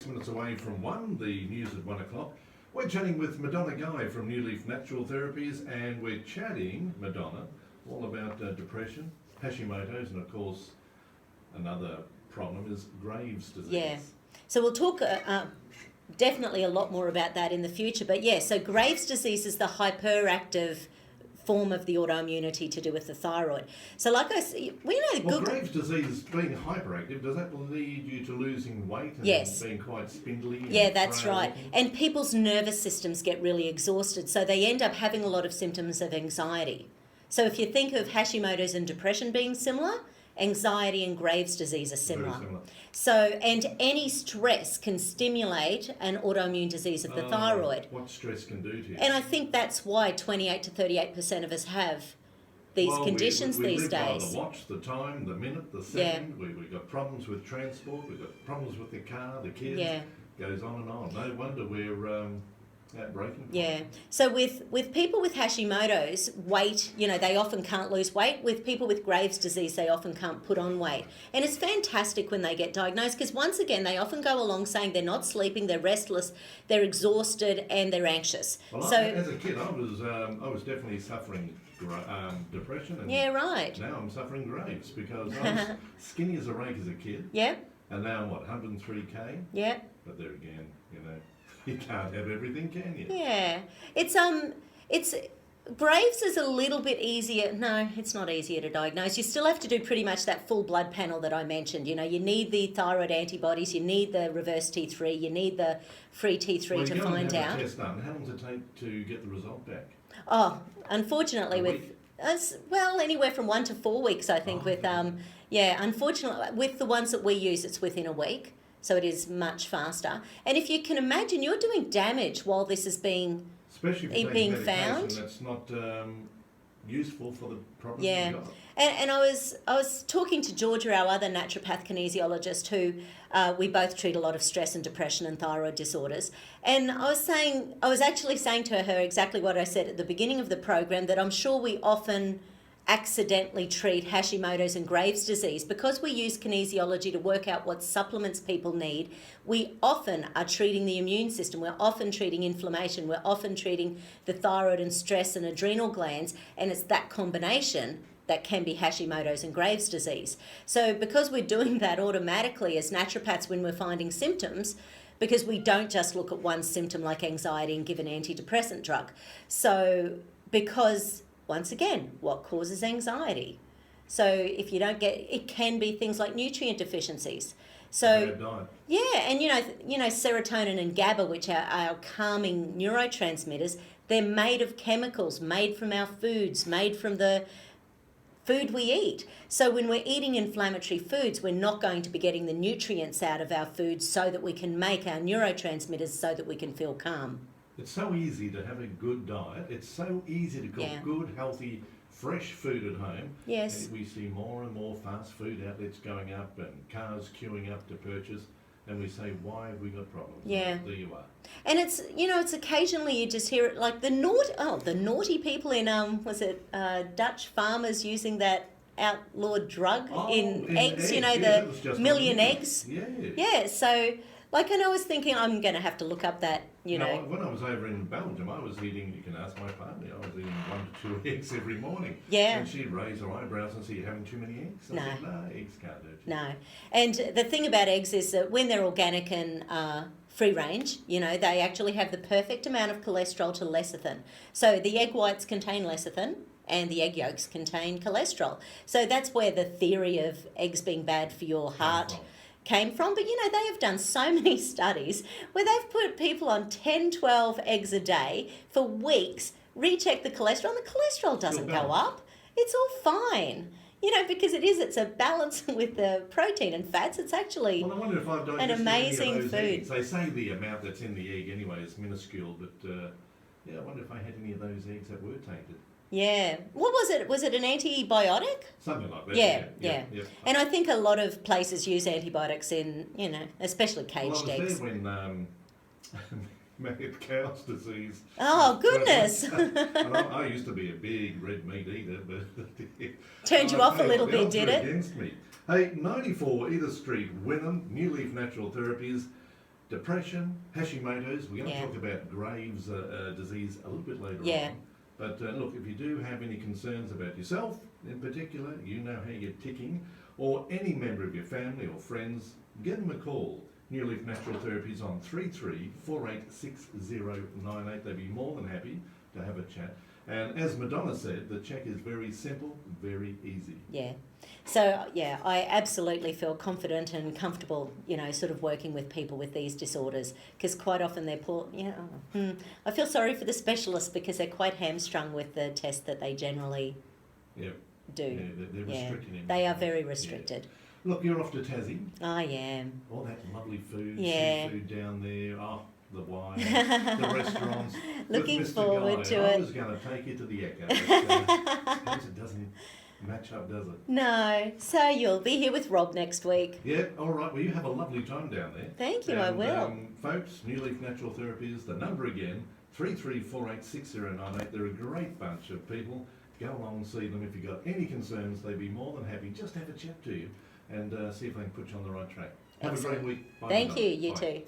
Minutes away from 1, the news at 1 o'clock. We're chatting with Madonna Guy from New Leaf Natural Therapies, and we're chatting, Madonna, all about depression, Hashimotos, and of course another problem is Graves' disease. Yeah. So we'll talk definitely a lot more about that in the future. But yeah, so Graves' disease is the hyperactive form of the autoimmunity to do with the thyroid. So like I said, we know Well, Graves' disease, being hyperactive, does that lead you to losing weight and Yes. being quite spindly? Yeah, that's right. And people's nervous systems get really exhausted, so they end up having a lot of symptoms of anxiety. So if you think of Hashimoto's and depression being similar, anxiety and Graves' disease are similar. Very similar. So, and any stress can stimulate an autoimmune disease of the thyroid. What stress can do to you. And I think that's why 28 to 38% of us have these conditions we these live by days. the watch, the time, the minute, the second. We've got problems with transport, we've got problems with the car, the kids. Yeah. Goes on and on. No wonder we're at breaking point. Yeah. So with people with Hashimoto's, weight, they often can't lose weight. With people with Graves' disease, they often can't put on weight. And it's fantastic when they get diagnosed because, once again, they often go along saying they're not sleeping, they're restless, they're exhausted, and they're anxious. Well, so as a kid, I was definitely suffering depression. And yeah, right. now I'm suffering Graves because I was skinny as a rake as a kid. Yeah. And now I'm, 103k? Yeah. But there again, you can't have everything, can you? Yeah. It's Graves is a little bit easier. No, it's not easier to diagnose. You still have to do pretty much that full blood panel that I mentioned. You need the thyroid antibodies, you need the reverse T3, you need the free T3 to find out. A test done. How long does it take to get the result back? Oh, unfortunately, anywhere from 1 to 4 weeks, I think. Unfortunately, with the ones that we use, it's within a week. So it is much faster. And if you can imagine, you're doing damage while this is being found. That's not useful for the problem. Yeah. And I was talking to Georgia, our other naturopath kinesiologist, who we both treat a lot of stress and depression and thyroid disorders. And I was actually saying to her exactly what I said at the beginning of the program, that I'm sure we often accidentally treat Hashimoto's and Graves' disease because we use kinesiology to work out what supplements people need. We often are treating the immune system, we're often treating inflammation, we're often treating the thyroid and stress and adrenal glands, and it's that combination that can be Hashimoto's and Graves' disease. So because we're doing that automatically as naturopaths when we're finding symptoms, because we don't just look at one symptom like anxiety and give an antidepressant drug. So because, once again, what causes anxiety? So if you don't get, it can be things like nutrient deficiencies. So yeah, and serotonin and GABA, which are our calming neurotransmitters, they're made of chemicals, made from our foods, made from the food we eat. So when we're eating inflammatory foods, we're not going to be getting the nutrients out of our foods so that we can make our neurotransmitters so that we can feel calm. It's so easy to have a good diet. It's so easy to cook good, healthy, fresh food at home. Yes. And we see more and more fast food outlets going up and cars queuing up to purchase. And we say, why have we got problems? Yeah. Well, there you are. And it's occasionally you just hear it like the naughty people in Dutch farmers using that outlawed drug in eggs, the million eggs. Yeah. Yeah, so and I was thinking I'm going to have to look up that, When I was over in Belgium, I was eating, you can ask my partner, I was eating 1 to 2 eggs every morning. Yeah. And she'd raise her eyebrows and say, you're having too many eggs? I said, no, eggs can't do it. No. And the thing about eggs is that when they're organic and free range, they actually have the perfect amount of cholesterol to lecithin. So the egg whites contain lecithin and the egg yolks contain cholesterol. So that's where the theory of eggs being bad for your heart came from. But they have done so many studies where they've put people on 10, 12 eggs a day for weeks, recheck the cholesterol, and the cholesterol doesn't go up. It's all fine. Because it's a balance with the protein and fats. It's actually I wonder if I've an amazing food. Eggs. They say the amount that's in the egg anyway is minuscule, but I wonder if I had any of those eggs that were tainted. Yeah. What was it? Was it an antibiotic? Something like that. Yeah. And I think a lot of places use antibiotics in, especially caged eggs. Well, I was there when mad cow's disease. Oh, goodness. And I used to be a big red meat eater, but turned you off a little bit, did it? Against me. Hey, 94 Edith Street, Wynnum, New Leaf Natural Therapies. depression, Hashimotos. We're going to Yeah. talk about Graves' disease a little bit later Yeah. on. But look, if you do have any concerns about yourself in particular, you know how you're ticking, or any member of your family or friends, give them a call. New Leaf Natural Therapies on 33486098. They'd be more than happy to have a chat. And as Madonna said, the check is very simple, very easy. Yeah. So, yeah, I absolutely feel confident and comfortable, sort of working with people with these disorders, because quite often they're poor, I feel sorry for the specialists because they're quite hamstrung with the test that they generally Yep. do. Yeah, they're restricted. in They are that. very restricted. Yeah. Look, you're off to Tassie. I am. All that lovely food, Yeah. seafood down there. Oh, the wine, the restaurants. Looking with Mr. forward Guy. to I it. was going to take you to the Echo. But, suppose it doesn't match up, does it? No. So you'll be here with Rob next week. Yeah, all right. Well, you have a lovely time down there. Thank you, I will. Folks, New Leaf Natural Therapies, the number again, 33486098. They're a great bunch of people. Go along and see them. If you've got any concerns, they'd be more than happy. Just have a chat to you and see if they can put you on the right track. Have Excellent. a great week. Bye Thank Madonna. you. You Bye. too.